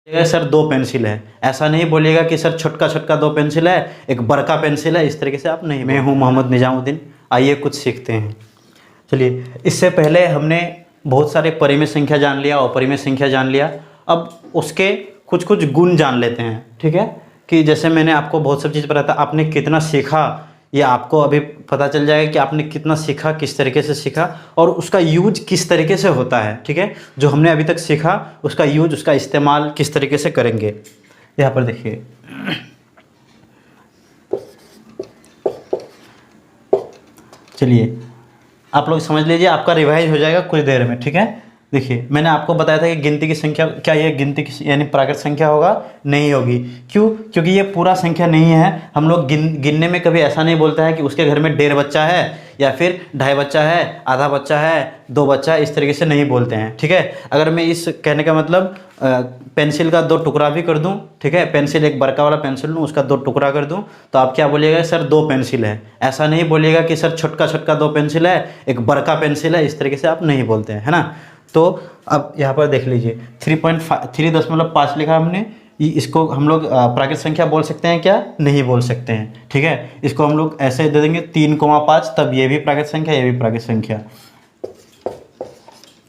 Sir 2 pencil है, ऐसा नहीं बोलिएगा कि सर छोटका छोटका 2 पेंसिल है, एक बड़का पेंसिल है, इस तरीके से आप नहीं। मैं हूँ मोहम्मद निजामुद्दीन, आइए कुछ सीखते हैं। चलिए, इससे पहले हमने बहुत सारे परिमेय संख्या जान लिया, अपरिमेय संख्या जान लिया। अब उसके कुछ कुछ गुण जान लेते हैं, ठीक है। कि जैसे मैंने आपको बहुत सब चीज़ बताया था, आपने कितना सीखा ये आपको अभी पता चल जाएगा कि आपने कितना सीखा, किस तरीके से सीखा और उसका यूज किस तरीके से होता है, ठीक है। जो हमने अभी तक सीखा उसका यूज, उसका इस्तेमाल किस तरीके से करेंगे। यहाँ पर देखिए, चलिए आप लोग समझ लीजिए, आपका रिवाइज हो जाएगा कुछ देर में, ठीक है। देखिए, मैंने आपको बताया था कि गिनती की संख्या, क्या ये गिनती की यानी प्राकृत संख्या होगा? नहीं होगी। क्यों? क्योंकि ये पूरा संख्या नहीं है। हम लोग गिनने में कभी ऐसा नहीं बोलता है कि उसके घर में 1.5 बच्चा है या फिर 2.5 बच्चा है, आधा बच्चा है, 2 बच्चा है, इस तरीके से नहीं बोलते हैं, ठीक है। अगर मैं इस कहने का मतलब पेंसिल का 2 टुकड़ा भी कर दूं, ठीक है, पेंसिल एक बड़का वाला पेंसिल लूँ, उसका 2 टुकड़ा कर दूं, तो आप क्या बोलिएगा? सर 2 पेंसिल है। ऐसा नहीं बोलिएगा कि सर छोटका छोटका 2 पेंसिल है, एक बड़का पेंसिल है, इस तरीके से आप नहीं बोलते हैं, है ना। तो अब यहाँ पर देख लीजिए, 3.5 लिखा हमने, इसको हम लोग प्राकृत संख्या बोल सकते हैं क्या? नहीं बोल सकते हैं, ठीक है। इसको हम लोग ऐसे दे देंगे 3,5, तब ये भी प्राकृत संख्या, ये भी प्राकृत संख्या।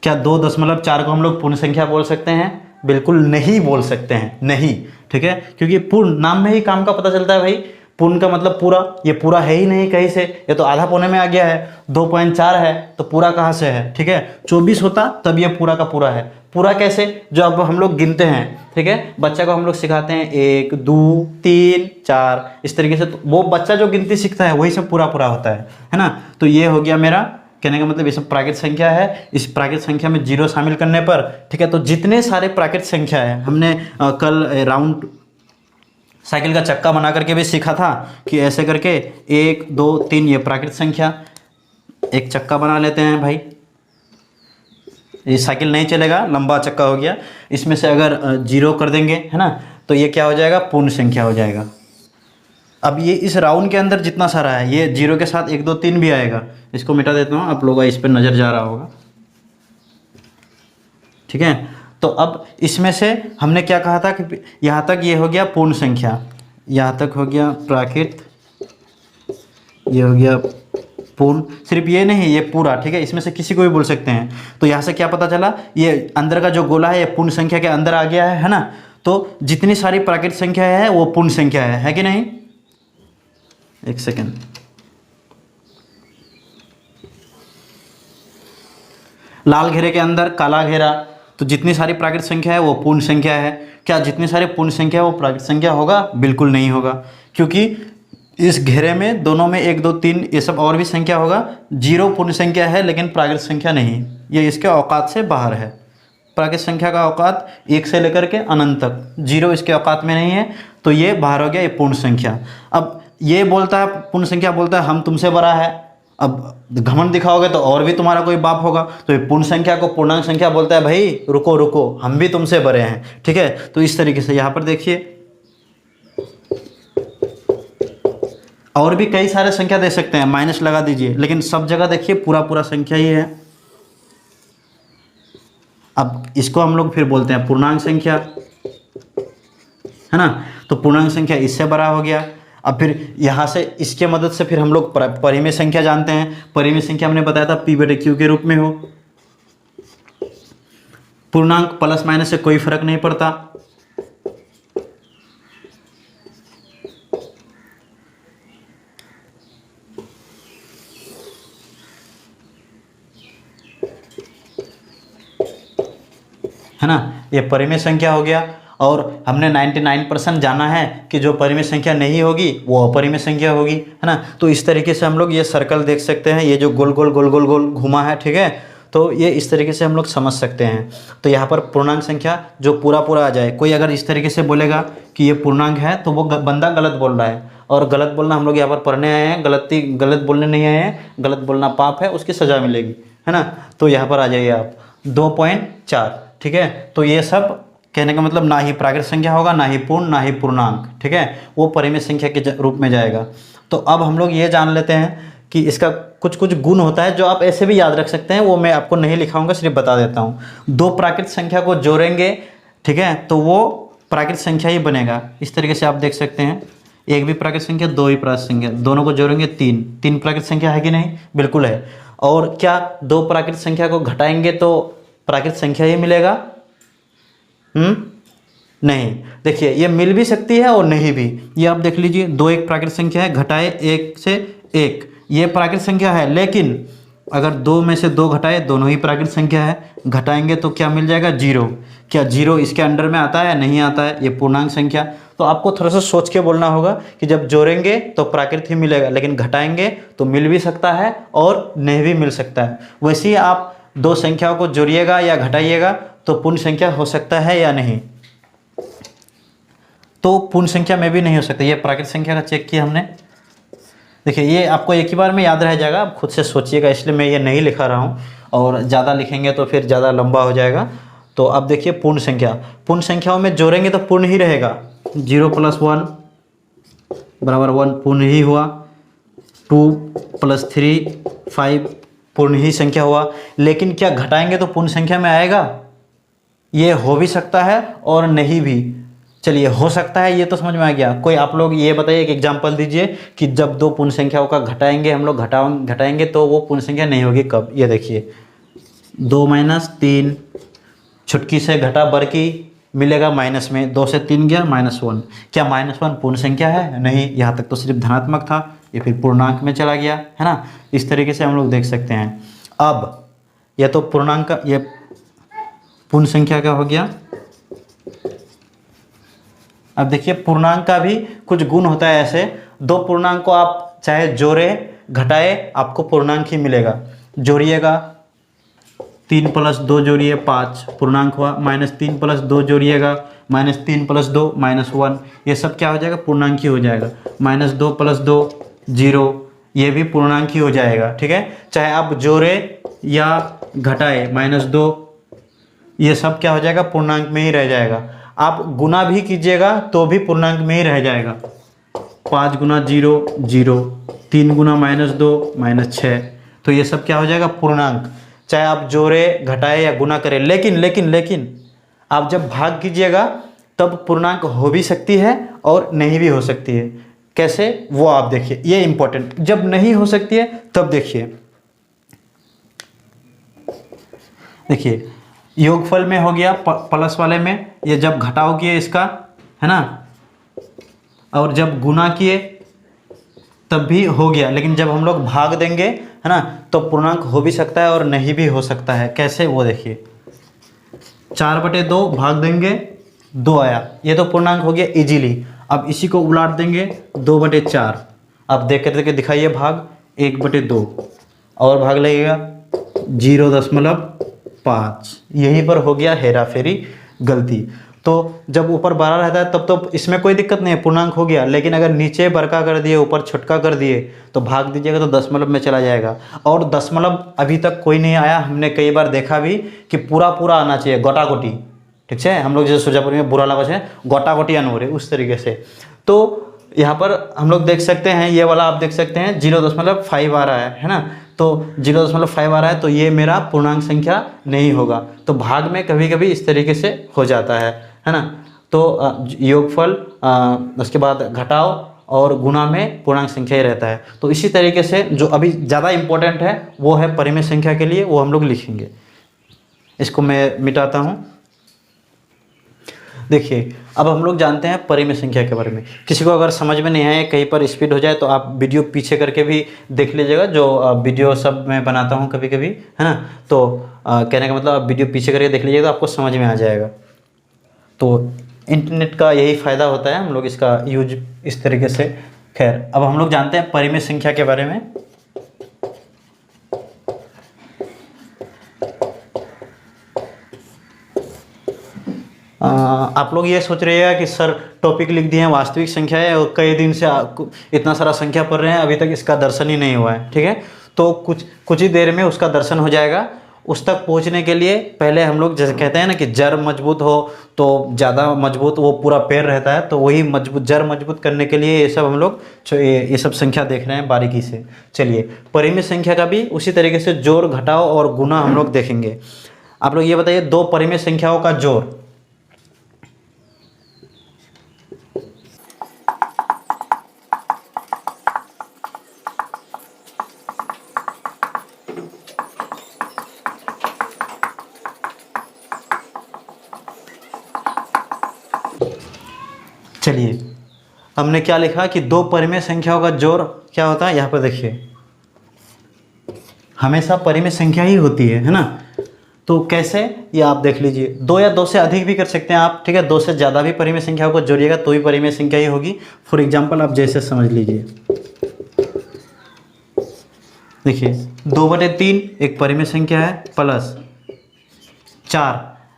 क्या 2.4 को हम लोग पूर्ण संख्या बोल सकते हैं? बिल्कुल नहीं बोल सकते हैं, नहीं, ठीक है। क्योंकि पूर्ण नाम में ही काम का पता चलता है भाई। पूर्ण का मतलब पूरा, ये पूरा है ही नहीं कहीं से, ये तो आधा पौने में आ गया है। 2.4 है तो पूरा कहाँ से है, ठीक है। 24 होता तब ये पूरा का पूरा है। पूरा कैसे? जो अब हम लोग गिनते हैं, ठीक है, बच्चा को हम लोग सिखाते हैं 1 2 3 4 इस तरीके से, तो वो बच्चा जो गिनती सीखता है वही सब पूरा पूरा होता है ना। तो ये हो गया मेरा कहने का मतलब, ये सब प्राकृत संख्या है। इस प्राकृत संख्या में 0 शामिल करने पर, ठीक है, तो जितने सारे प्राकृत संख्या है, हमने कल राउंड साइकिल का चक्का बना करके भी सीखा था कि ऐसे करके 1 2 3 ये प्राकृत संख्या, एक चक्का बना लेते हैं भाई। ये साइकिल नहीं चलेगा, लंबा चक्का हो गया। इसमें से अगर 0 कर देंगे, है ना, तो ये क्या हो जाएगा? पूर्ण संख्या हो जाएगा। अब ये इस राउंड के अंदर जितना सारा है, ये 0 के साथ 1 2 3 भी आएगा। इसको मिटा देता हूँ, आप लोगों का इस पर नज़र जा रहा होगा, ठीक है। तो अब इसमें से हमने क्या कहा था कि यहाँ तक ये हो गया पूर्ण संख्या, यहाँ तक हो गया प्राकृत, ये हो गया पूर्ण। सिर्फ ये नहीं, ये पूरा, ठीक है, इसमें से किसी को भी बोल सकते हैं। तो यहाँ से क्या पता चला? ये अंदर का जो गोला है ये पूर्ण संख्या के अंदर आ गया है ना। तो जितनी सारी प्राकृत संख्या है वो पूर्ण संख्या है कि नहीं? एक सेकेंड, लाल घेरे के अंदर काला घेरा, तो जितनी सारी प्राकृत संख्या है वो पूर्ण संख्या है। क्या जितनी सारी पूर्ण संख्या है वो प्राकृत संख्या होगा? बिल्कुल नहीं होगा, क्योंकि इस घेरे में दोनों में 1 2 3 ये सब और भी संख्या होगा। 0 पूर्ण संख्या है लेकिन प्राकृत संख्या नहीं, ये इसके औकात से बाहर है। प्राकृत संख्या का औकात 1 से लेकर के अनंत तक, 0 इसके औकात में नहीं है, तो ये बाहर हो गया, ये पूर्ण संख्या। अब ये बोलता है, पूर्ण संख्या बोलता है हम तुमसे बड़ा है। अब घमंड दिखाओगे तो और भी तुम्हारा कोई बाप होगा, तो ये पूर्ण संख्या को पूर्णांक संख्या बोलता है, भाई रुको रुको, हम भी तुमसे बड़े हैं, ठीक है। तो इस तरीके से यहाँ पर देखिए, और भी कई सारे संख्या दे सकते हैं, माइनस लगा दीजिए, लेकिन सब जगह देखिए पूरा पूरा संख्या ही है। अब इसको हम लोग फिर बोलते हैं पूर्णांक संख्या, है ना। तो पूर्णांक संख्या इससे बड़ा हो गया। अब फिर यहाँ से इसके मदद से फिर हम लोग परिमेय संख्या जानते हैं। परिमेय संख्या हमने बताया था P/Q के रूप में हो। पूर्णांक प्लस माइनस से कोई फर्क नहीं पड़ता। है ना, ये परिमेय संख्या हो गया। और हमने 99% जाना है कि जो परिमेय संख्या नहीं होगी वो अपरिमेय संख्या होगी, है ना। तो इस तरीके से हम लोग ये सर्कल देख सकते हैं, ये जो गोल गोल गोल गोल गोल घुमा है, ठीक है, तो ये इस तरीके से हम लोग समझ सकते हैं। तो यहाँ पर पूर्णांक संख्या जो पूरा पूरा आ जाए, कोई अगर इस तरीके से बोलेगा कि ये पूर्णांक है तो वो बंदा गलत बोल रहा है। और गलत बोलना हम लोग यहाँ पर पढ़ने आए हैं, गलत बोलने नहीं आए हैं। गलत बोलना पाप है, उसकी सज़ा मिलेगी, है ना। तो यहाँ पर आ जाइए आप 2.4, ठीक है। तो ये सब कहने का मतलब ना ही प्राकृत संख्या होगा, ना ही पूर्ण, ना ही पूर्णांक, ठीक है, वो परिमेय संख्या के रूप में जाएगा। तो अब हम लोग ये जान लेते हैं कि इसका कुछ कुछ गुण होता है जो आप ऐसे भी याद रख सकते हैं, वो मैं आपको नहीं लिखाऊंगा, सिर्फ बता देता हूँ। 2 प्राकृत संख्या को जोड़ेंगे, ठीक है, तो वो प्राकृत संख्या ही बनेगा। इस तरीके से आप देख सकते हैं, एक भी प्राकृत संख्या, दो ही प्राकृत संख्या, दोनों को जोड़ेंगे तीन, तीन प्राकृत संख्या है कि नहीं, बिल्कुल है। और क्या दो प्राकृत संख्या को घटाएंगे तो प्राकृत संख्या ही मिलेगा? नहीं। देखिए ये मिल भी सकती है और नहीं भी। ये आप देख लीजिए, दो एक प्राकृत संख्या है, घटाए एक से एक, ये प्राकृत संख्या है, लेकिन अगर दो में से दो घटाए, दोनों ही प्राकृत संख्या है, घटाएंगे तो क्या मिल जाएगा? जीरो। क्या जीरो इसके अंडर में आता है? नहीं आता है, ये पूर्णांक संख्या। तो आपको थोड़ा सा सोच के बोलना होगा कि जब जोड़ेंगे तो प्राकृत ही मिलेगा, लेकिन घटाएंगे तो मिल भी सकता है और नहीं भी मिल सकता है। वैसे ही आप दो संख्याओं को जोड़िएगा या घटाइएगा तो पूर्ण संख्या हो सकता है या नहीं? तो पूर्ण संख्या में भी नहीं हो सकता। ये प्राकृत संख्या का चेक किया हमने। देखिए ये आपको एक ही बार में याद रह जाएगा, आप खुद से सोचिएगा, इसलिए मैं ये नहीं लिखा रहा हूँ, और ज़्यादा लिखेंगे तो फिर ज़्यादा लंबा हो जाएगा। तो अब देखिए पूर्ण संख्या, पूर्ण संख्याओं में जोड़ेंगे तो पूर्ण ही रहेगा। 0 + 1 = 1 पूर्ण ही हुआ, 2 + 3 5 पूर्ण ही संख्या हुआ। लेकिन क्या घटाएंगे तो पूर्ण संख्या में आएगा? ये हो भी सकता है और नहीं भी। चलिए हो सकता है, ये तो समझ में आ गया। कोई आप लोग ये बताइए, एक एग्जांपल दीजिए कि जब दो पूर्ण संख्याओं का घटाएंगे हम लोग, घटाएंगे तो वो पूर्ण संख्या नहीं होगी। कब? ये देखिए 2 - 3, छुटकी से घटा बरकी मिलेगा माइनस में, 2 से 3 गया -1। क्या -1 पूर्ण संख्या है? नहीं, यहाँ तक तो सिर्फ धनात्मक था, ये फिर पूर्णांक में चला गया, है ना। इस तरीके से हम लोग देख सकते हैं। अब यह तो पूर्णांक का, ये पूर्ण संख्या का हो गया। अब देखिए पूर्णांक का भी कुछ गुण होता है। ऐसे दो पूर्णांक को आप चाहे जोड़े घटाए, आपको पूर्णांक ही मिलेगा। जोड़िएगा, 3 + 2 जोड़िए 5 पूर्णांक हुआ, -3 + 2 जोड़िएगा, -3 + 2 -1, ये सब क्या हो जाएगा? पूर्णांक ही हो जाएगा। -2 + 2 0, ये भी पूर्णांक ही हो जाएगा। ठीक है, चाहे आप जोड़े या घटाए, -2, ये सब क्या हो जाएगा? पूर्णांक में ही रह जाएगा। आप गुना भी कीजिएगा तो भी पूर्णांक में ही रह जाएगा। 5 × 0 0, 3 × -2 -6, तो ये सब क्या हो जाएगा? पूर्णांक। चाहे आप जोड़े घटाए या गुना करें, लेकिन आप जब भाग कीजिएगा तब पूर्णांक हो भी सकती है और नहीं भी हो सकती है। कैसे? वो आप देखिए, ये इंपॉर्टेंट। जब नहीं हो सकती है तब देखिए योगफल में हो गया, प्लस वाले में ये जब घटाव किए इसका, है ना, और जब गुना किए तब भी हो गया। लेकिन जब हम लोग भाग देंगे, है ना, तो पूर्णांक हो भी सकता है और नहीं भी हो सकता है। कैसे? वो देखिए 4/2 भाग देंगे, 2 आया, ये तो पूर्णांक हो गया इजीली। अब इसी को उलट देंगे, 2/4। अब देख करके दिखाइए भाग, 1/2 और भाग लगेगा 0.5। यहीं पर हो गया हेरा फेरी, गलती। तो जब ऊपर 12 रहता है तब तो इसमें कोई दिक्कत नहीं है, पूर्णांक हो गया। लेकिन अगर नीचे बड़का कर दिए, ऊपर छोटका कर दिए, तो भाग दीजिएगा तो दशमलव में चला जाएगा। और दशमलव अभी तक कोई नहीं आया, हमने कई बार देखा भी कि पूरा आना चाहिए, गोटा गोटी। ठीक है, हम लोग जैसे सुरजापुर में बुरा लगा है, गोटा गोटी अनोरे, उस तरीके से। तो यहाँ पर हम लोग देख सकते हैं, ये वाला आप देख सकते हैं 0.5 आ रहा है ना। तो 0.5 आ रहा है तो ये मेरा पूर्णांक संख्या नहीं होगा। तो भाग में कभी कभी इस तरीके से हो जाता है ना। तो योगफल, उसके बाद घटाव और गुणा में पूर्णांक संख्या ही रहता है। तो इसी तरीके से जो अभी ज़्यादा इम्पोर्टेंट है वो है परिमेय संख्या के लिए, वो हम लोग लिखेंगे। इसको मैं मिटाता हूँ। देखिए अब हम लोग जानते हैं परिमेय संख्या के बारे में। किसी को अगर समझ में नहीं आए, कहीं पर स्पीड हो जाए, तो आप वीडियो पीछे करके भी देख लीजिएगा, जो वीडियो सब मैं बनाता हूँ कभी कभी, है ना। तो कहने का मतलब आप वीडियो पीछे करके देख लीजिएगा तो आपको समझ में आ जाएगा। तो इंटरनेट का यही फ़ायदा होता है, हम लोग इसका यूज इस तरीके से। खैर, अब हम लोग जानते हैं परिमेय संख्या के बारे में। आप लोग ये सोच रहे हैं कि सर टॉपिक लिख दिए हैं वास्तविक संख्या है और कई दिन से इतना सारा संख्या पढ़ रहे हैं, अभी तक इसका दर्शन ही नहीं हुआ है। ठीक है, तो कुछ ही देर में उसका दर्शन हो जाएगा। उस तक पहुंचने के लिए पहले हम लोग जैसे कहते हैं ना कि जड़ मजबूत हो तो ज़्यादा मजबूत वो पूरा पैर रहता है, तो वही जड़ मजबूत करने के लिए ये सब हम लोग ये सब संख्या देख रहे हैं बारीकी से। चलिए, परिमेय संख्या का भी उसी तरीके से जोड़, घटाव और गुणा हम लोग देखेंगे। आप लोग ये बताइए, दो परिमेय संख्याओं का जोड़ चलिए, हमने क्या लिखा कि दो परिमेय संख्याओं का जोड़ क्या होता है, यहाँ पर देखिए हमेशा परिमेय संख्या ही होती है ना। तो कैसे, ये आप देख लीजिए, दो या दो से अधिक भी कर सकते हैं आप, ठीक है। दो से ज़्यादा भी परिमेय संख्याओं को जोड़िएगा तो ही परिमेय संख्या ही होगी। फॉर एग्जाम्पल आप जैसे समझ लीजिए, देखिए 2/3 एक परिमेय संख्या है प्लस 4।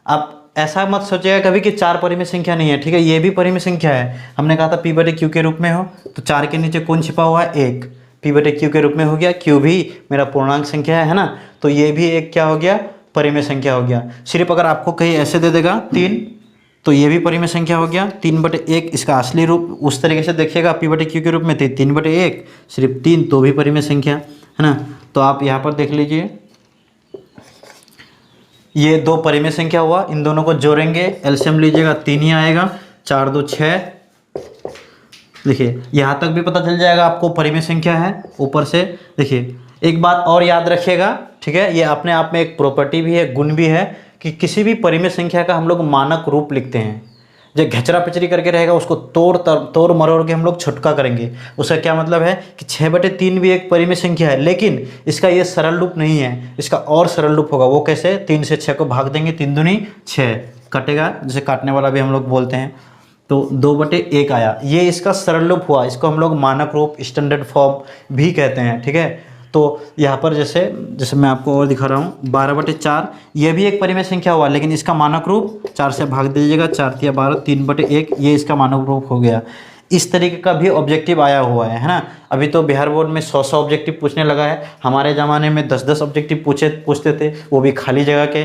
आप ऐसा मत सोचिएगा कभी कि 4 परिमेय संख्या नहीं है, ठीक है, ये भी परिमेय संख्या है। हमने कहा था P/Q के रूप में हो, तो 4 के नीचे कौन छिपा हुआ है, 1, P/Q के रूप में हो गया। Q भी मेरा पूर्णांक संख्या है ना, तो ये भी एक क्या हो गया, परिमेय संख्या हो गया। सिर्फ अगर आपको कहीं ऐसे दे देगा 3, तो ये भी परिमेय संख्या हो गया। 3/1 इसका असली रूप उस तरीके से देखिएगा P/Q के रूप में, 3/1 सिर्फ 3 तो भी परिमेय संख्या है ना। तो आप यहाँ पर देख लीजिए, ये दो परिमेय संख्या हुआ, इन दोनों को जोड़ेंगे, एलसीएम लीजिएगा 3 ही आएगा, 4 2 6। देखिए यहाँ तक भी पता चल जाएगा आपको परिमेय संख्या है। ऊपर से देखिए एक बात और याद रखिएगा, ठीक है, ये अपने आप में एक प्रॉपर्टी भी है, गुण भी है, कि किसी भी परिमेय संख्या का हम लोग मानक रूप लिखते हैं। जो घचरा पिचरी करके रहेगा उसको तोड़ मरोड़ के हम लोग छुटका करेंगे। उसका क्या मतलब है कि 6/3 भी एक परिमेय संख्या है, लेकिन इसका ये सरल रूप नहीं है, इसका और सरल रूप होगा। वो कैसे, 3 से 6 को भाग देंगे, 3 दूनी 6 कटेगा, जैसे काटने वाला भी हम लोग बोलते हैं। तो 2/1 आया, ये इसका सरल रूप हुआ। इसको हम लोग मानक रूप, स्टैंडर्ड फॉर्म भी कहते हैं, ठीक है। तो यहाँ पर जैसे मैं आपको और दिखा रहा हूँ, 12/4 ये भी एक परिमेय संख्या हुआ, लेकिन इसका मानक रूप 4 से भाग दीजिएगा, 4 × 12 3/1, ये इसका मानक रूप हो गया। इस तरीके का भी ऑब्जेक्टिव आया हुआ है ना। अभी तो बिहार बोर्ड में 100 ऑब्जेक्टिव पूछने लगा है, हमारे ज़माने में 10 ऑब्जेक्टिव पूछते थे, वो भी खाली जगह के,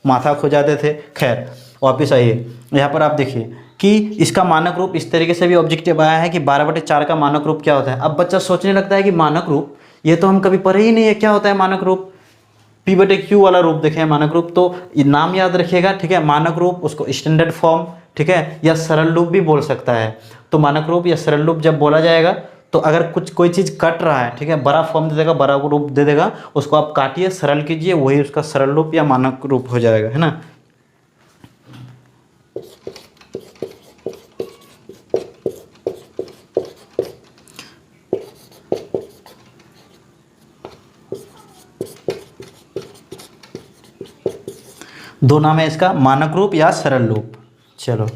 माथा खो जाते थे। खैर वापस आइए, यहाँ पर आप देखिए कि इसका मानक रूप इस तरीके से भी ऑब्जेक्टिव आया है कि 12/4 का मानक रूप क्या होता है। अब बच्चा सोचने लगता है कि मानक रूप, ये तो हम कभी पढ़े ही नहीं है, क्या होता है मानक रूप। P/Q वाला रूप देखें मानक रूप, तो ये नाम याद रखिएगा, ठीक है। मानक रूप, उसको स्टैंडर्ड फॉर्म, ठीक है, या सरल रूप भी बोल सकता है। तो मानक रूप या सरल रूप जब बोला जाएगा, तो अगर कोई चीज़ कट रहा है, ठीक है, बड़ा फॉर्म दे देगा, बड़ा रूप दे देगा, उसको आप काटिए, सरल कीजिए, वही उसका सरल रूप या मानक रूप हो जाएगा, है ना। दो नाम है इसका, मानक रूप या सरल रूप। चलो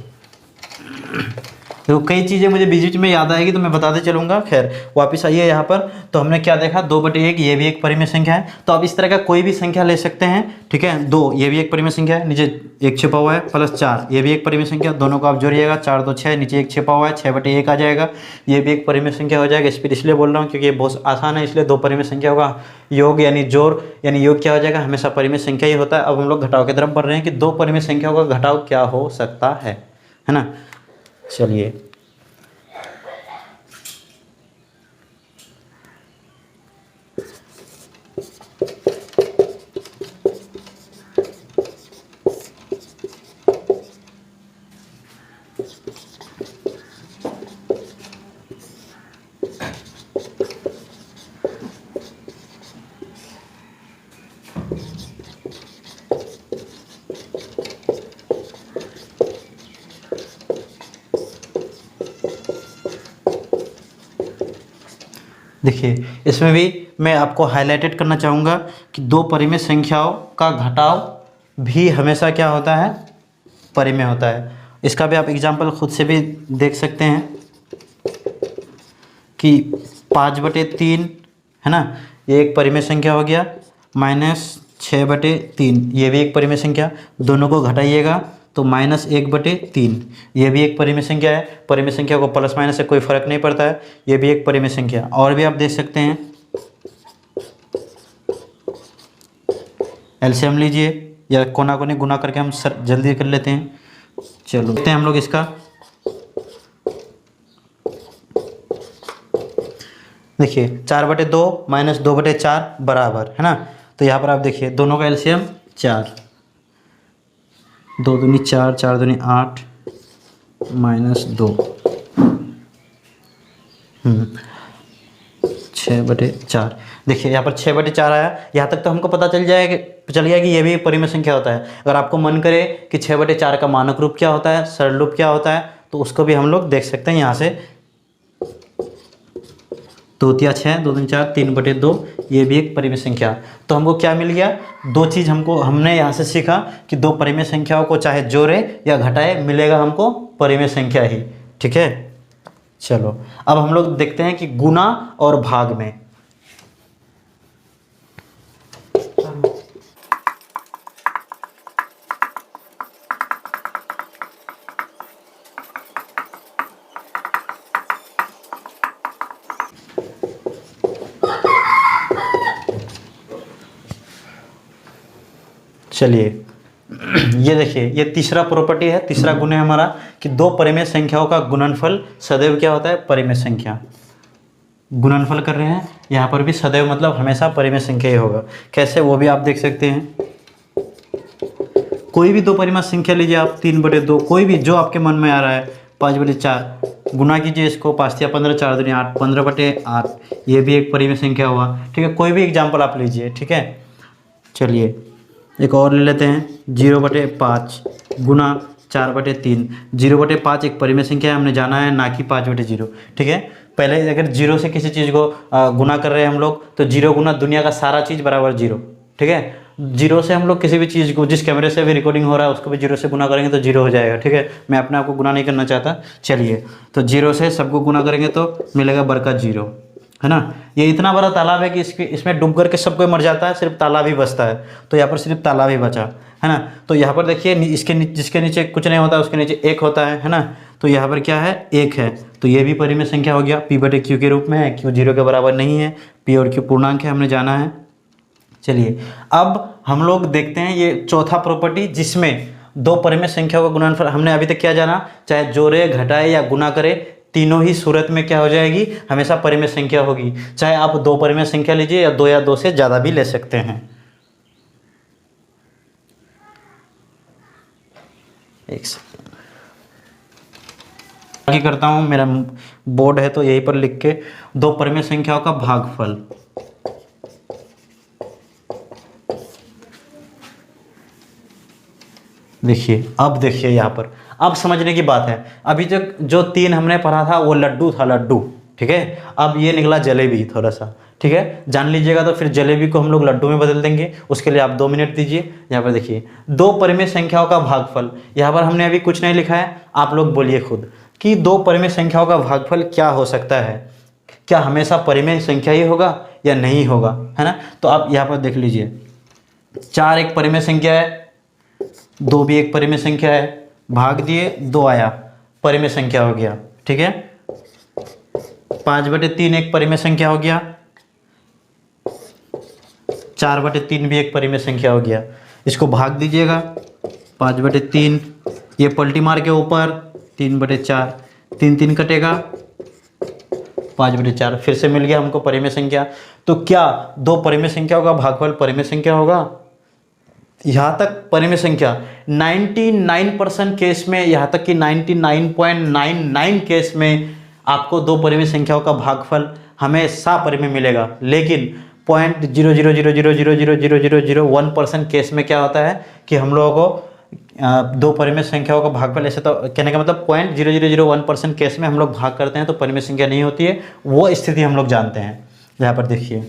तो कई चीज़ें मुझे बीच बीच में याद आएगी तो मैं बताते चलूँगा। खैर वापस आइए यहाँ पर, तो हमने क्या देखा, 2/1 ये भी एक परिमेय संख्या है। तो आप इस तरह का कोई भी संख्या ले सकते हैं, ठीक है। 2 ये भी एक परिमेय संख्या है, नीचे 1 छिपा हुआ है, प्लस 4 ये भी एक परिमेय संख्या, दोनों को आप जोड़िएगा, 4 2 6, नीचे 1 छिपा हुआ है, 6/1 आ जाएगा, ये भी एक परिमेय संख्या हो जाएगा। स्पीड इसलिए बोल रहा हूँ क्योंकि ये बहुत आसान है, इसलिए दो परिमेय संख्या होगा। योग यानी जोड़ यानी योग क्या हो जाएगा, हमेशा परिमेय संख्या ही होता है। अब हम लोग घटाव की तरफ बढ़ रहे हैं कि दो परिमेय संख्याओं का घटाव क्या हो सकता है ना। चलिए देखिए, इसमें भी मैं आपको हाईलाइटेड करना चाहूँगा कि दो परिमेय संख्याओं का घटाव भी हमेशा क्या होता है, परिमेय होता है। इसका भी आप एग्जाम्पल खुद से भी देख सकते हैं कि 5/3 है ना, ये एक परिमेय संख्या हो गया, -6/3 ये भी एक परिमेय संख्या, दोनों को घटाइएगा तो -1/3 ये भी एक परिमेय संख्या है। परिमेय संख्या को प्लस माइनस से कोई फर्क नहीं पड़ता है, ये भी एक परिमेय संख्या। और भी आप देख सकते हैं, एलसीएम लीजिए या कोना कोनी गुना करके हम जल्दी कर लेते हैं। चलो देखते हैं हम लोग इसका। देखिए 4/2 -2/4 बराबर है ना। तो यहाँ पर आप देखिए दोनों का एलसीएम 4, 2 दूनी 4, 4 दूनी 8 -2 6/4। देखिए यहाँ पर 6/4 आया। यहाँ तक तो हमको पता चल गया कि ये भी परिमेय संख्या होता है। अगर आपको मन करे कि 6/4 का मानक रूप क्या होता है, सरल रूप क्या होता है, तो उसको भी हम लोग देख सकते हैं यहाँ से। 2 तिया 6, 2 दूनी 4, 3/2, ये भी एक परिमेय संख्या। तो हमको क्या मिल गया, 2 चीज़ हमने यहाँ से सीखा कि 2 परिमेय संख्याओं को चाहे जोड़े या घटाए मिलेगा हमको परिमेय संख्या ही। ठीक है, चलो अब हम लोग देखते हैं कि गुना और भाग में। चलिए ये देखिए, ये तीसरा प्रॉपर्टी है, तीसरा गुण है हमारा कि 2 परिमेय संख्याओं का गुणनफल सदैव क्या होता है, परिमेय संख्या। गुणनफल कर रहे हैं यहाँ पर भी सदैव मतलब हमेशा परिमेय संख्या ही होगा। कैसे, वो भी आप देख सकते हैं। कोई भी 2 परिमेय संख्या लीजिए आप, 3/2, कोई भी जो आपके मन में आ रहा है, 5/4 गुना कीजिए इसको, 5 या 15, 4 दूनी 8, 15/8, ये भी एक परिमेय संख्या हुआ। ठीक है, कोई भी एग्जाम्पल आप लीजिए। ठीक है, चलिए एक और ले लेते हैं, 0/5 गुना 4/3। 0/5 एक परिमेय संख्या है, हमने जाना है, ना कि 5/0। ठीक है, पहले अगर 0 से किसी चीज़ को गुना कर रहे हैं हम लोग, तो 0 गुना दुनिया का सारा चीज़ बराबर 0। ठीक है, 0 से हम लोग किसी भी चीज़ को, जिस कैमरे से भी रिकॉर्डिंग हो रहा है उसको भी 0 से गुना करेंगे तो 0 हो जाएगा। ठीक है, मैं अपने आप को गुना नहीं करना चाहता। चलिए, तो 0 से सबको गुना करेंगे तो मिलेगा बड़का 0, है ना। ये इतना बड़ा तालाब है कि इसमें डूब करके सब कोई मर जाता है, सिर्फ तालाब ही बचता है। तो यहाँ पर सिर्फ तालाब ही बचा, है ना। तो यहाँ पर देखिए, जिसके नीचे कुछ नहीं होता उसके नीचे 1 होता है ना। तो यहाँ पर क्या है, 1 है, तो ये भी परिमेय संख्या हो गया। P/Q के रूप में है, Q 0 के बराबर नहीं है, P और Q पूर्णांक है, हमने जाना है। चलिए अब हम लोग देखते हैं ये चौथा प्रॉपर्टी, जिसमें 2 परिमेय संख्याओं का गुणनफल। हमने अभी तक क्या जाना, चाहे जोड़े, घटाए या गुना करे, तीनों ही सूरत में क्या हो जाएगी, हमेशा परिमेय संख्या होगी। चाहे आप 2 परिमेय संख्या लीजिए या 2 से ज़्यादा भी ले सकते हैं। एक सेकंड आगे करता हूँ, मेरा बोर्ड है तो यहीं पर लिख के, 2 परिमेय संख्याओं का भागफल। देखिए, अब देखिए यहाँ पर, अब समझने की बात है। अभी तक जो 3 हमने पढ़ा था वो लड्डू था, लड्डू। ठीक है, अब ये निकला जलेबी थोड़ा सा। ठीक है, जान लीजिएगा, तो फिर जलेबी को हम लोग लड्डू में बदल देंगे। उसके लिए आप 2 मिनट दीजिए। यहाँ पर देखिए, 2 परिमेय संख्याओं का भागफल। यहाँ पर हमने अभी कुछ नहीं लिखा है, आप लोग बोलिए खुद कि 2 परिमेय संख्याओं का भागफल क्या हो सकता है। क्या हमेशा परिमेय संख्या ही होगा या नहीं होगा, है ना। तो आप यहाँ पर देख लीजिए, 4 एक परिमेय संख्या है, 2 भी एक परिमेय संख्या है, भाग दिए 2 आया, परिमेय संख्या हो गया। ठीक है, 5/3 एक परिमेय संख्या हो गया, 4/3 भी एक परिमेय संख्या हो गया। इसको भाग दीजिएगा, 5/3, ये पलटी मार के ऊपर 3/4, 3 कटेगा, 5/4, फिर से मिल गया हमको परिमेय संख्या। तो क्या 2 परिमेय संख्याओं का भागफल परिमेय संख्या होगा? यहाँ तक परिमेय संख्या 99% केस में, यहाँ तक कि 99.99 केस में आपको 2 परिमेय संख्याओं का भागफल हमेशा परिमेय मिलेगा। लेकिन 0.000000001% केस में क्या होता है कि हम लोगों को 2 परिमेय संख्याओं का भागफल, ऐसे तो कहने का मतलब 0.0001% केस में हम लोग भाग करते हैं तो परिमेय संख्या नहीं होती है। वो स्थिति हम लोग जानते हैं। यहाँ पर देखिए,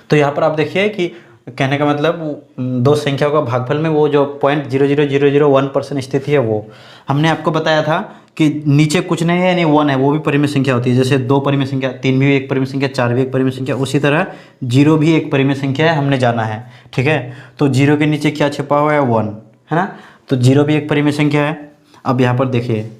तो यहाँ पर आप देखिए कि कहने का मतलब 2 संख्याओं का भागफल में वो जो 0.00001% स्थिति है, वो हमने आपको बताया था कि नीचे कुछ नहीं है, यानी 1 है, वो भी परिमेय संख्या होती है। जैसे 2 परिमेय संख्या, 3 भी एक परिमेय संख्या, 4 भी एक परिमेय संख्या, उसी तरह 0 भी एक परिमेय संख्या है, हमने जाना है। ठीक है, तो 0 के नीचे क्या छिपा हुआ है, 1, है ना। तो 0 भी एक परिमेय संख्या है। अब यहाँ पर देखिए,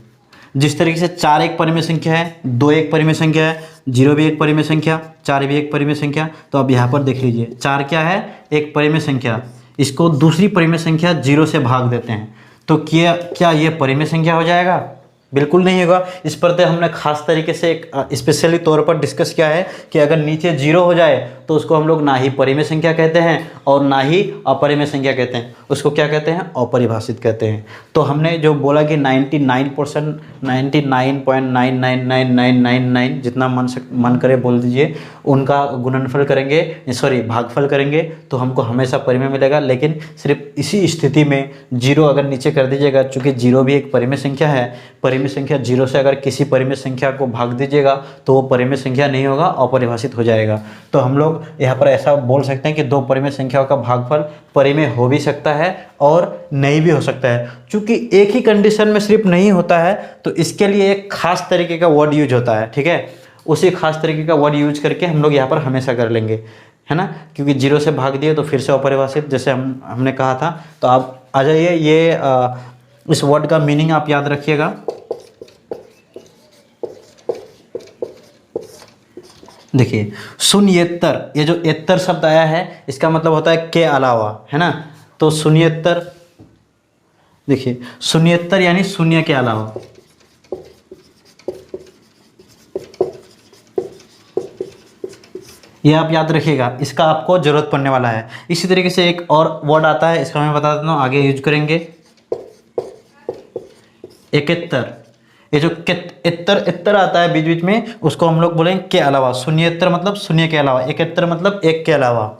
जिस तरीके से 4 एक परिमेय संख्या है, 2 एक परिमेय संख्या है, 0 भी एक परिमेय संख्या, 4 भी एक परिमेय संख्या। तो अब यहाँ पर देख लीजिए, 4 क्या है, एक परिमेय संख्या। इसको दूसरी परिमेय संख्या 0 से भाग देते हैं, तो क्या ये परिमेय संख्या हो जाएगा? बिल्कुल नहीं होगा। इस पर तो हमने खास तरीके से एक स्पेशली तौर पर डिस्कस किया है कि अगर नीचे 0 हो जाए तो उसको हम लोग ना ही परिमेय संख्या कहते हैं और ना ही अपरिमेय संख्या कहते हैं। उसको क्या कहते हैं? अपरिभाषित कहते हैं। तो हमने जो बोला कि 99% 99.999999 जितना मन करे बोल दीजिए, उनका गुणनफल करेंगे, सॉरी भागफल करेंगे तो हमको हमेशा परिमेय मिलेगा। लेकिन सिर्फ इसी स्थिति में जीरो अगर नीचे कर दीजिएगा, चूँकि जीरो भी एक परिमेय संख्या है, परिमेय संख्या जीरो से अगर किसी परिमेय संख्या को भाग दीजिएगा तो वो परिमेय संख्या नहीं होगा, अपरिभाषित हो जाएगा। तो हम लोग यहाँ पर ऐसा बोल सकते हैं कि दो परिमेय संख्याओं का भागफल परिमेय हो भी सकता है और नहीं भी हो सकता है। चूँकि एक ही कंडीशन में सिर्फ नहीं होता है तो इसके लिए एक खास तरीके का वर्ड यूज होता है, ठीक है। उसी खास तरीके का वर्ड यूज करके हम लोग यहाँ पर हमेशा कर लेंगे, है ना, क्योंकि जीरो से भाग दिए तो फिर से अपरिभाषित, जैसे हमने कहा था। तो आप आ जाइए, ये इस वर्ड का मीनिंग आप याद रखिएगा। देखिए शून्येतर, ये जो एतर शब्द आया है इसका मतलब होता है के अलावा, है ना। तो शून्येतर, देखिए शून्येतर यानी शून्य के अलावा। ये आप याद रखिएगा, इसका आपको जरूरत पड़ने वाला है। इसी तरीके से एक और वर्ड आता है, इसका मैं बता देता हूँ, आगे यूज करेंगे। इकहत्तर, ये जो इतर आता है बीच बीच में, उसको हम लोग बोलेंगे के अलावा। शून्येतर मतलब शून्य के अलावा, इकहत्तर मतलब एक के अलावा।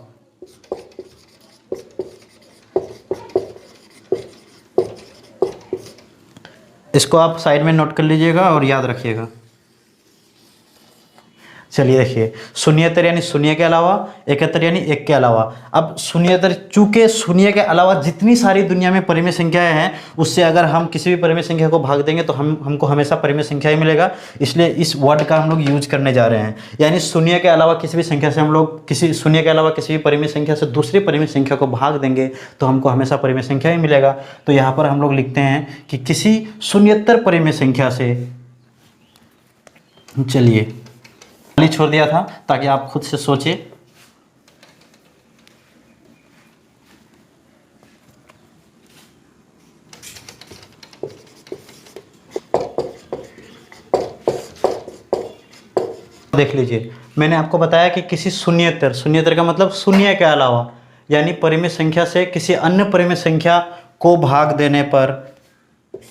इसको आप साइड में नोट कर लीजिएगा और याद रखिएगा। चलिए देखिए, शून्येतर यानी शून्य के अलावा, इकहत्तर यानी एक के अलावा। अब शून्येतर, चूंकि शून्य के अलावा जितनी सारी दुनिया में परिमेय संख्याएं हैं, उससे अगर हम किसी भी परिमेय संख्या को भाग देंगे तो हमको हमेशा परिमेय संख्या ही मिलेगा। इसलिए इस वर्ड का हम लोग यूज करने जा रहे हैं, यानी शून्य के अलावा किसी भी संख्या से हम लोग, किसी शून्य के अलावा किसी भी परिमेय संख्या से दूसरी परिमेय संख्या को भाग देंगे तो हमको हमेशा परिमेय संख्या ही मिलेगा। तो यहाँ पर हम लोग लिखते हैं कि किसी शून्येतर परिमेय संख्या से, चलिए खाली छोड़ दिया था ताकि आप खुद से सोचिए। देख लीजिए, मैंने आपको बताया कि किसी शून्येतर, शून्येतर का मतलब शून्य के अलावा, यानी परिमेय संख्या से किसी अन्य परिमेय संख्या को भाग देने पर,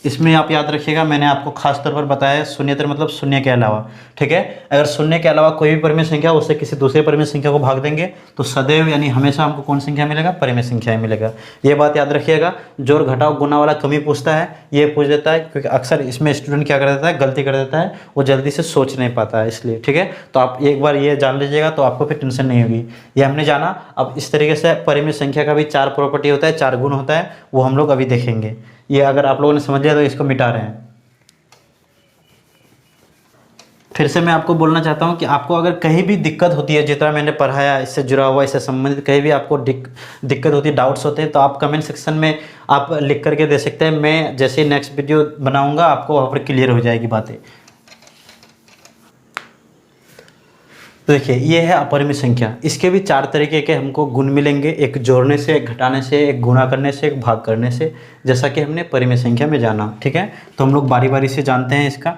इसमें आप याद रखिएगा, मैंने आपको खास तौर पर बताया शून्येतर मतलब शून्य के अलावा, ठीक है। अगर शून्य के अलावा कोई भी परिमेय संख्या, उससे किसी दूसरे परिमेय संख्या को भाग देंगे तो सदैव यानी हमेशा हमको कौन संख्या मिलेगा, परिमेय संख्या ही मिलेगा। ये बात याद रखिएगा। जोड़ घटाव गुना वाला कमी पूछता है, ये पूछ देता है, क्योंकि अक्सर इसमें स्टूडेंट क्या कर देता है, गलती कर देता है, वो जल्दी से सोच नहीं पाता है, इसलिए, ठीक है। तो आप एक बार ये जान लीजिएगा तो आपको फिर टेंशन नहीं होगी। ये हमने जाना। अब इस तरीके से परिमेय संख्या का भी 4 प्रॉपर्टी होता है, 4 गुण होता है, वो हम लोग अभी देखेंगे। ये अगर आप लोगों ने समझ लिया तो इसको मिटा रहे हैं। फिर से मैं आपको बोलना चाहता हूँ कि आपको अगर कहीं भी दिक्कत होती है, जितना मैंने पढ़ाया इससे जुड़ा हुआ, इससे संबंधित कहीं भी आपको दिक्कत होती है, डाउट्स होते हैं, तो आप कमेंट सेक्शन में आप लिख करके दे सकते हैं। मैं जैसे ही नेक्स्ट वीडियो बनाऊंगा आपको वहाँ पर क्लियर हो जाएगी बातें। तो देखिए, ये है अपरिमेय संख्या। इसके भी 4 तरीके के हमको गुण मिलेंगे, एक जोड़ने से, एक घटाने से, एक गुणा करने से, एक भाग करने से, जैसा कि हमने परिमेय संख्या में जाना, ठीक है। तो हम लोग बारी बारी से जानते हैं इसका।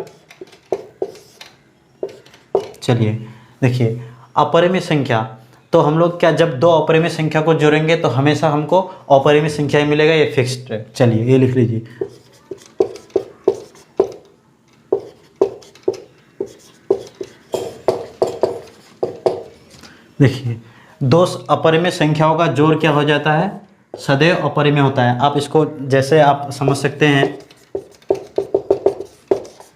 चलिए देखिए, अपरिमेय संख्या, तो हम लोग क्या, जब दो अपरिमेय संख्या को जोड़ेंगे तो हमेशा हमको अपरिमेय संख्या ही मिलेगा, ये फिक्स्ड है। चलिए ये लिख लीजिए। देखिए, दो अपरिमेय संख्याओं का जोड़ क्या हो जाता है, सदैव अपरिमेय होता है। आप इसको जैसे आप समझ सकते हैं,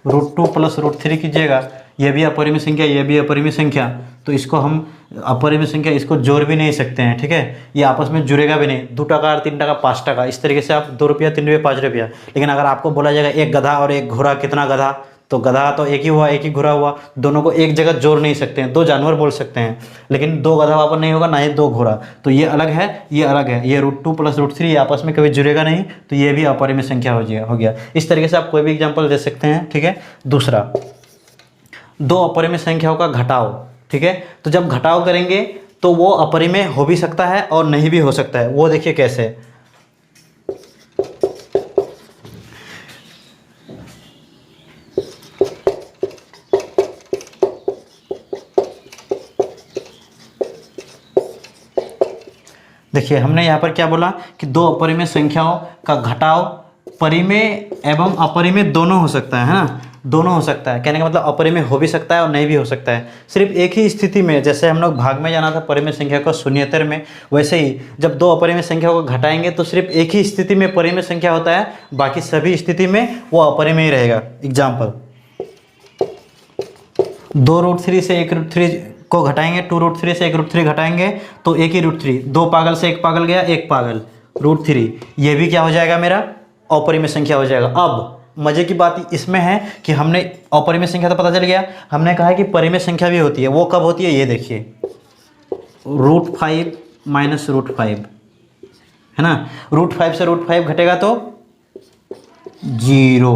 √2 + √3 कीजिएगा, ये भी अपरिमेय संख्या, ये भी अपरिमेय संख्या, तो इसको हम अपरिमेय संख्या, इसको जोड़ भी नहीं सकते हैं, ठीक है। ये आपस में जुड़ेगा भी नहीं। 2 टका और 3 टका 5 टका, इस तरीके से आप 2 रुपया 3 रुपया 5 रुपया। लेकिन अगर आपको बोला जाएगा एक गधा और एक घोड़ा, कितना गधा, तो गधा तो एक ही हुआ, एक ही घोड़ा हुआ, दोनों को एक जगह जोड़ नहीं सकते हैं। 2 जानवर बोल सकते हैं, लेकिन 2 गधा वहाँ पर नहीं होगा, ना ही 2 घोड़ा। तो ये अलग है, ये अलग है। ये √2 + √3 ये आपस में कभी जुड़ेगा नहीं, तो ये भी अपरिमेय संख्या हो गया। इस तरीके से आप कोई भी एग्जाम्पल दे सकते हैं, ठीक है। दूसरा, 2 अपरिमेय संख्याओं का घटाव, ठीक है। तो जब घटाव करेंगे तो वो अपरिमेय हो भी सकता है और नहीं भी हो सकता है। वो देखिए कैसे, देखिए हमने यहाँ पर क्या बोला कि 2 अपरिमेय संख्याओं का घटाव परिमेय एवं अपरिमेय दोनों हो सकता है ना, दोनों हो सकता है। कहने का मतलब अपरिमेय हो भी सकता है और नहीं भी हो सकता है। सिर्फ एक ही स्थिति में, जैसे हम लोग भाग में जाना था परिमेय संख्या को शून्येतर में, वैसे ही जब दो अपरिमेय संख्या को घटाएंगे तो सिर्फ एक ही स्थिति में परिमेय संख्या होता है, बाकी सभी स्थिति में वो अपरिमेय रहेगा। एग्जाम्पल, 2√3 से 1√3 को घटाएंगे, 2√3 से 1√3 घटाएंगे तो 1 ही √3, 2 पागल से 1 पागल गया, 1 पागल √3, ये भी क्या हो जाएगा, मेरा अपरिमेय संख्या हो जाएगा। अब मजे की बात इसमें है कि हमने अपरिमेय संख्या तो पता चल गया, हमने कहा है कि परिमेय संख्या भी होती है। वो कब होती है, ये देखिए, √5 माइनस √5 है ना, √5 से √5 घटेगा तो 0।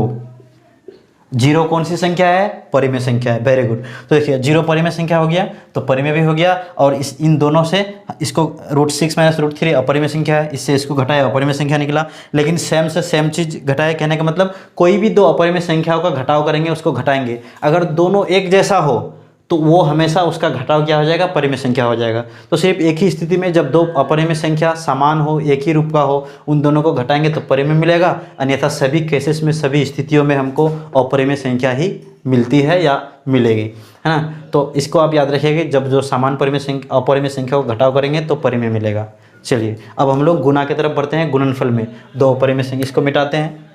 0 कौन सी संख्या है, परिमेय संख्या है। Very good. तो देखिए 0 परिमेय संख्या हो गया तो परिमेय भी हो गया, और इन दोनों से इसको √6 माइनस √3 अपरिमेय संख्या है, इससे इसको घटाया अपरिमेय संख्या निकला। लेकिन सेम से सेम चीज़ घटाए, कहने का मतलब कोई भी दो अपरिमेय संख्याओं का घटाव करेंगे, उसको घटाएंगे, अगर दोनों एक जैसा हो तो वो हमेशा उसका घटाव क्या हो जाएगा, परिमेय संख्या हो जाएगा। तो सिर्फ एक ही स्थिति में जब दो अपरिमेय संख्या समान हो, एक ही रूप का हो, उन दोनों को घटाएंगे तो परिमेय मिलेगा, अन्यथा सभी केसेस में, सभी स्थितियों में हमको अपरिमेय संख्या ही मिलती है या मिलेगी, है ना। तो इसको आप याद रखिएगा, जब जो समान अपरिमेय संख्या को घटाव करेंगे तो परिमेय मिलेगा। चलिए अब हम लोग गुणा की तरफ बढ़ते हैं, गुणनफल में दो अपरिमेय संख्या, इसको मिटाते हैं।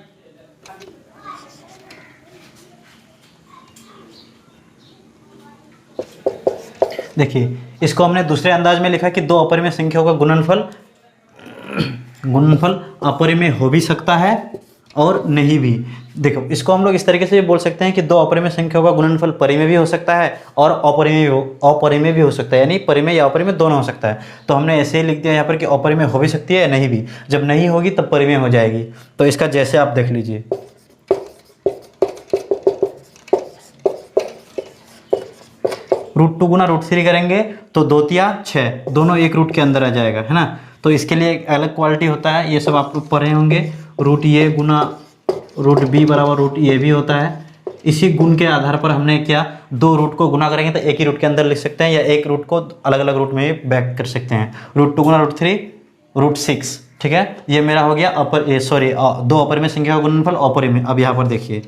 देखिए इसको हमने दूसरे अंदाज में लिखा कि दो अपरिमेय संख्याओं का गुणनफल अपरिमेय हो भी सकता है और नहीं भी। देखो इसको हम लोग इस तरीके से भी बोल सकते हैं कि दो अपरिमेय संख्याओं का गुणनफल परिमेय भी हो सकता है और अपरिमेय भी हो सकता है, यानी परिमेय या अपरिमेय दोनों हो सकता है। तो हमने ऐसे ही लिख दिया यहाँ पर कि अपरिमेय हो भी सकती है या नहीं भी। जब नहीं होगी तब परिमेय हो जाएगी। तो इसका जैसे आप देख लीजिए, √2 गुना √3 करेंगे तो 2 तिया 6, दोनों एक रूट के अंदर आ जाएगा, है ना। तो इसके लिए एक अलग क्वालिटी होता है, ये सब आप लोग पढ़े होंगे। √a गुना √b बराबर √a भी होता है। इसी गुण के आधार पर हमने क्या, दो रूट को गुना करेंगे तो एक ही रूट के अंदर लिख सकते हैं, या एक रूट को अलग अलग रूट में बैक कर सकते हैं। √2 गुना √3 √6, ठीक है। ये मेरा हो गया दो अपरिमेय संख्या का गुणनफल अपरिमेय। अब यहाँ पर देखिए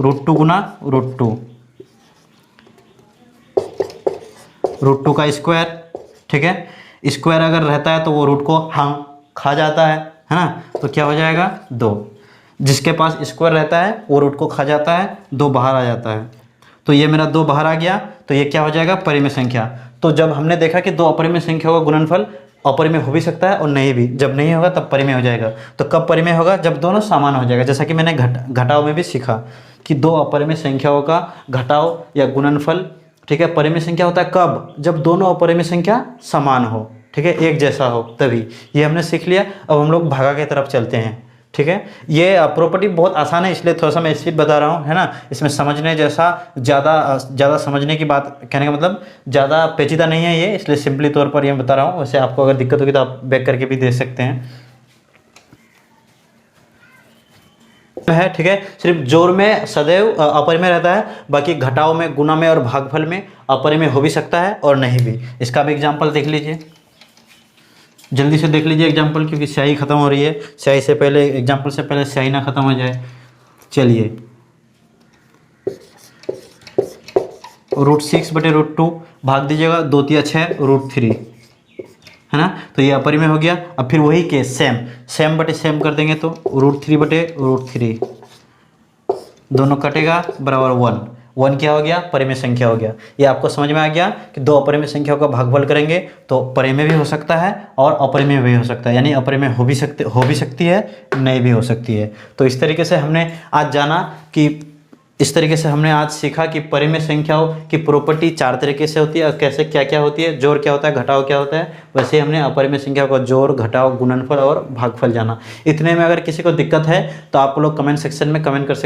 √2 गुना √2 का स्क्वायर, ठीक है। स्क्वायर अगर रहता है तो वो रूट को खा जाता है ना। तो क्या हो जाएगा, 2। जिसके पास स्क्वायर रहता है वो रूट को खा जाता है, 2 बाहर आ जाता है। तो ये मेरा 2 बाहर आ गया, तो ये क्या हो जाएगा, परिमेय संख्या। तो जब हमने देखा कि दो अपरिमेय संख्या का गुणनफल अपरिमेय हो भी सकता है और नहीं भी, जब नहीं होगा तब परिमेय हो जाएगा। तो कब परिमेय होगा, जब दोनों समान हो जाएगा। जैसा कि मैंने घटाव में भी सीखा कि दो अपरिमेय संख्याओं का घटाव या गुणनफल, ठीक है, परिमेय संख्या होता है कब, जब दोनों अपरिमेय संख्या समान हो, ठीक है, एक जैसा हो, तभी। ये हमने सीख लिया। अब हम लोग भागा की तरफ चलते हैं, ठीक है। ये प्रॉपर्टी बहुत आसान है, इसलिए थोड़ा सा मैं स्पीड बता रहा हूँ, है ना। इसमें समझने जैसा ज़्यादा समझने की बात, कहने का मतलब ज़्यादा पेचीदा नहीं है ये, इसलिए सिंपली तौर पर ये बता रहा हूँ। वैसे आपको अगर दिक्कत होगी तो आप बैक करके भी देख सकते हैं, है, ठीक है। सिर्फ जोड़ में सदैव अपरिमेय रहता है, बाकी घटाव में, गुणा में और भागफल में अपरिमेय हो भी सकता है और नहीं भी। इसका भी एग्जांपल देख लीजिए, जल्दी से देख लीजिए एग्जांपल, क्योंकि स्याही खत्म हो रही है। स्याही से पहले, एग्जांपल से पहले स्याही ना खत्म हो जाए। चलिए √6 बटे √2 भाग दीजिएगा, 2 तिया 6 √3, है ना। तो ये अपरिमेय हो गया। अब फिर वही केस सेम बटे सेम कर देंगे तो √3 बटे √3, दोनों कटेगा बराबर 1 क्या हो गया, परिमेय संख्या हो गया। ये आपको समझ में आ गया कि दो अपरिमेय संख्याओं का भागफल करेंगे तो परिमेय भी हो सकता है और अपरिमेय भी हो सकता है, यानी अपरिमेय हो भी सकती है, नहीं भी हो सकती है। तो इस तरीके से हमने आज जाना कि इस तरीके से हमने आज सीखा कि परिमेय संख्याओं की प्रॉपर्टी 4 तरीके से होती है और कैसे क्या क्या होती है, जोड़ क्या होता है, घटाव क्या होता है। वैसे ही हमने अपरिमेय संख्याओं का जोड़, घटाव, गुणनफल और भागफल जाना। इतने में अगर किसी को दिक्कत है तो आप लोग कमेंट सेक्शन में कमेंट कर सकते हैं।